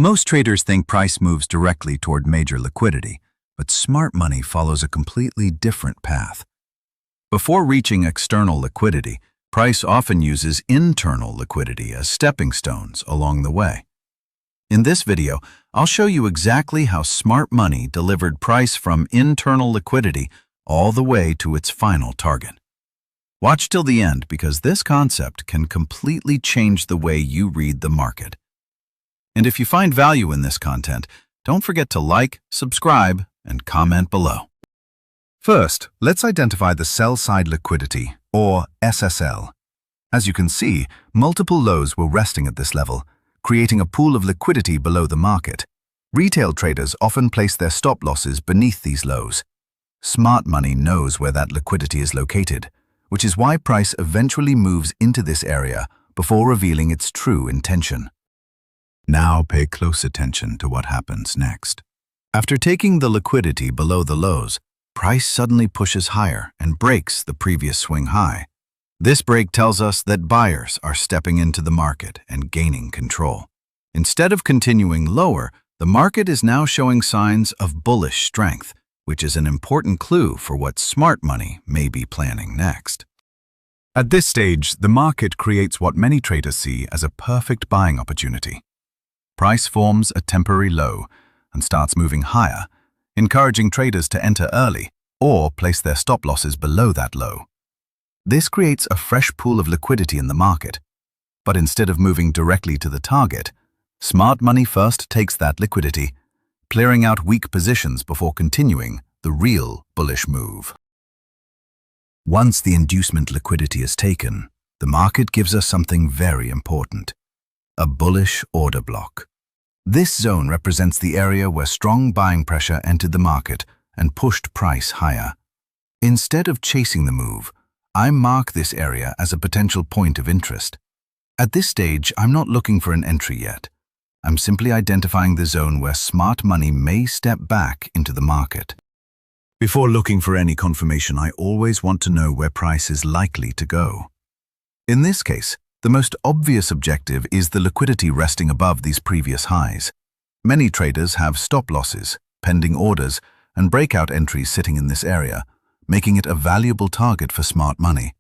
Most traders think price moves directly toward major liquidity, but smart money follows a completely different path. Before reaching external liquidity, price often uses internal liquidity as stepping stones along the way. In this video, I'll show you exactly how smart money delivered price from internal liquidity all the way to its final target. Watch till the end because this concept can completely change the way you read the market. And if you find value in this content, don't forget to like, subscribe, and comment below. First, let's identify the sell-side liquidity, or SSL. As you can see, multiple lows were resting at this level, creating a pool of liquidity below the market. Retail traders often place their stop losses beneath these lows. Smart money knows where that liquidity is located, which is why price eventually moves into this area before revealing its true intention. Now pay close attention to what happens next. After taking the liquidity below the lows, price suddenly pushes higher and breaks the previous swing high. This break tells us that buyers are stepping into the market and gaining control. Instead of continuing lower, the market is now showing signs of bullish strength, which is an important clue for what smart money may be planning next. At this stage, the market creates what many traders see as a perfect buying opportunity. Price forms a temporary low and starts moving higher, encouraging traders to enter early or place their stop losses below that low. This creates a fresh pool of liquidity in the market, but instead of moving directly to the target, smart money first takes that liquidity, clearing out weak positions before continuing the real bullish move. Once the inducement liquidity is taken, the market gives us something very important: a bullish order block. This zone represents the area where strong buying pressure entered the market and pushed price higher. Instead of chasing the move, I mark this area as a potential point of interest. At this stage, I'm not looking for an entry yet. I'm simply identifying the zone where smart money may step back into the market. Before looking for any confirmation, I always want to know where price is likely to go. In this case, the most obvious objective is the liquidity resting above these previous highs. Many traders have stop losses, pending orders, and breakout entries sitting in this area, making it a valuable target for smart money.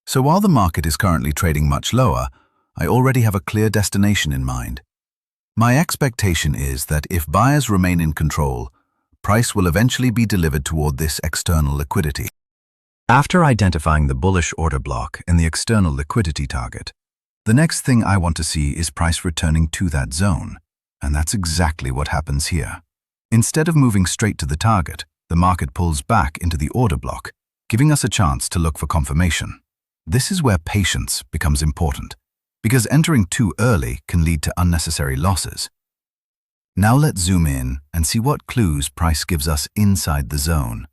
So while the market is currently trading much lower, I already have a clear destination in mind. My expectation is that if buyers remain in control, price will eventually be delivered toward this external liquidity. After identifying the bullish order block and the external liquidity target, the next thing I want to see is price returning to that zone, and that's exactly what happens here. Instead of moving straight to the target, the market pulls back into the order block, giving us a chance to look for confirmation. This is where patience becomes important, because entering too early can lead to unnecessary losses. Now let's zoom in and see what clues price gives us inside the zone.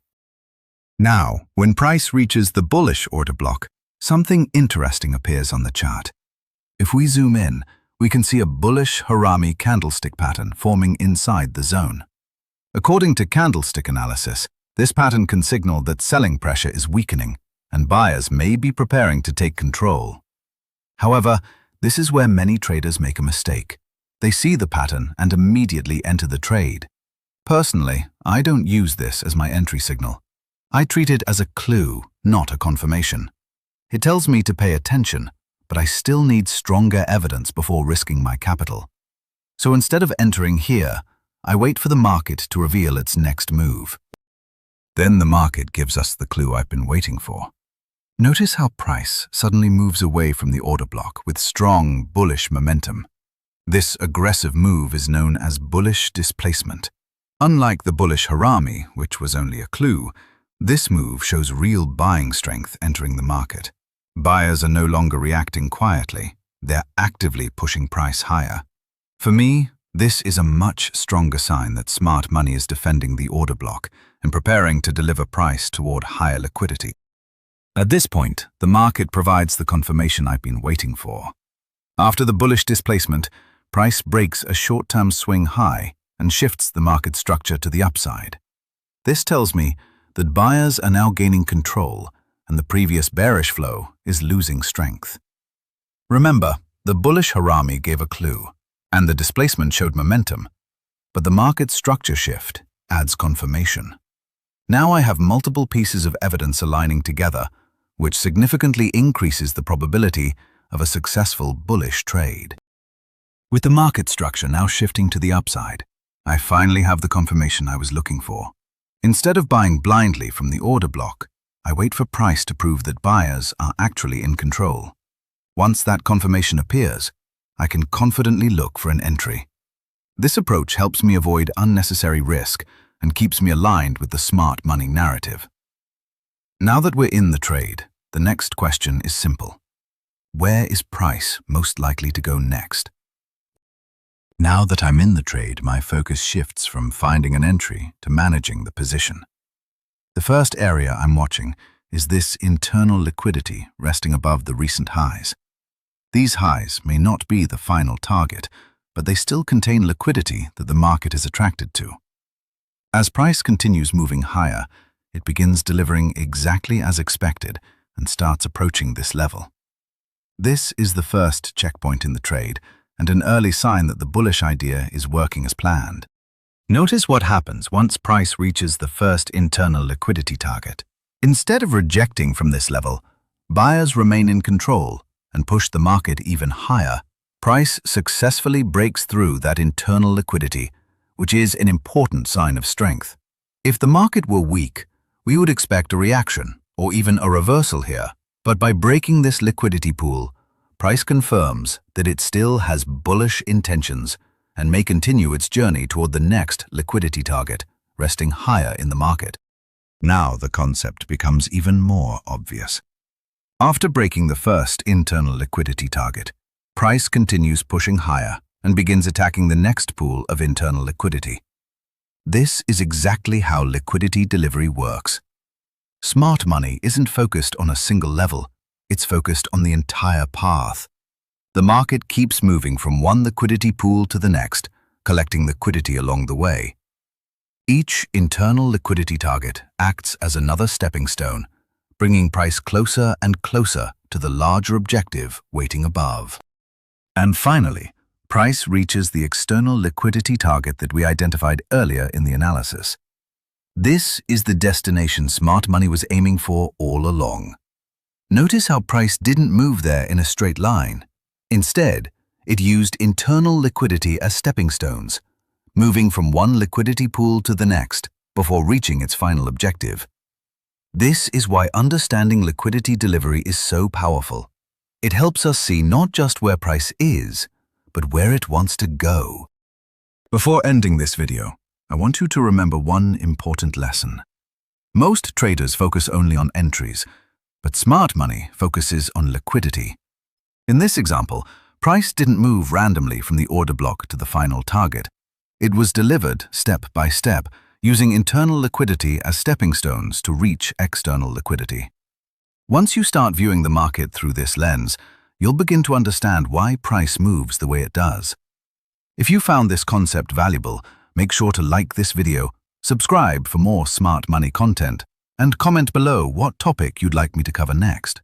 Now, when price reaches the bullish order block, something interesting appears on the chart. If we zoom in, we can see a bullish harami candlestick pattern forming inside the zone. According to candlestick analysis, this pattern can signal that selling pressure is weakening and buyers may be preparing to take control. However, this is where many traders make a mistake. They see the pattern and immediately enter the trade. Personally, I don't use this as my entry signal. I treat it as a clue, not a confirmation. It tells me to pay attention, but I still need stronger evidence before risking my capital. So instead of entering here, I wait for the market to reveal its next move. Then the market gives us the clue I've been waiting for. Notice how price suddenly moves away from the order block with strong bullish momentum. This aggressive move is known as bullish displacement. Unlike the bullish harami, which was only a clue, this move shows real buying strength entering the market. Buyers are no longer reacting quietly, they're actively pushing price higher. For me, this is a much stronger sign that smart money is defending the order block and preparing to deliver price toward higher liquidity. At this point, the market provides the confirmation I've been waiting for. After the bullish displacement, price breaks a short-term swing high and shifts the market structure to the upside. This tells me that buyers are now gaining control and the previous bearish flow is losing strength. Remember, the bullish harami gave a clue. and the displacement showed momentum, but the market structure shift adds confirmation. Now I have multiple pieces of evidence aligning together, which significantly increases the probability of a successful bullish trade. With the market structure now shifting to the upside, I finally have the confirmation I was looking for. Instead of buying blindly from the order block, I wait for price to prove that buyers are actually in control. Once that confirmation appears, I can confidently look for an entry. This approach helps me avoid unnecessary risk and keeps me aligned with the smart money narrative. Now that we're in the trade, the next question is simple. Where is price most likely to go next? Now that I'm in the trade, my focus shifts from finding an entry to managing the position. The first area I'm watching is this internal liquidity resting above the recent highs. These highs may not be the final target, but they still contain liquidity that the market is attracted to. As price continues moving higher, it begins delivering exactly as expected and starts approaching this level. This is the first checkpoint in the trade and an early sign that the bullish idea is working as planned. Notice what happens once price reaches the first internal liquidity target. Instead of rejecting from this level, buyers remain in control and push the market even higher. Price successfully breaks through that internal liquidity, which is an important sign of strength. If the market were weak, we would expect a reaction or even a reversal here. But by breaking this liquidity pool, price confirms that it still has bullish intentions and may continue its journey toward the next liquidity target, resting higher in the market. Now the concept becomes even more obvious. After breaking the first internal liquidity target, price continues pushing higher and begins attacking the next pool of internal liquidity. This is exactly how liquidity delivery works. Smart money isn't focused on a single level, it's focused on the entire path. The market keeps moving from one liquidity pool to the next, collecting liquidity along the way. Each internal liquidity target acts as another stepping stone, bringing price closer and closer to the larger objective waiting above. And finally, price reaches the external liquidity target that we identified earlier in the analysis. This is the destination smart money was aiming for all along. Notice how price didn't move there in a straight line. Instead, it used internal liquidity as stepping stones, moving from one liquidity pool to the next before reaching its final objective. This is why understanding liquidity delivery is so powerful. It helps us see not just where price is, but where it wants to go. Before ending this video, I want you to remember one important lesson. Most traders focus only on entries, but smart money focuses on liquidity. In this example, price didn't move randomly from the order block to the final target. It was delivered step by step, using internal liquidity as stepping stones to reach external liquidity. Once you start viewing the market through this lens, you'll begin to understand why price moves the way it does. If you found this concept valuable, make sure to like this video, subscribe for more smart money content, and comment below what topic you'd like me to cover next.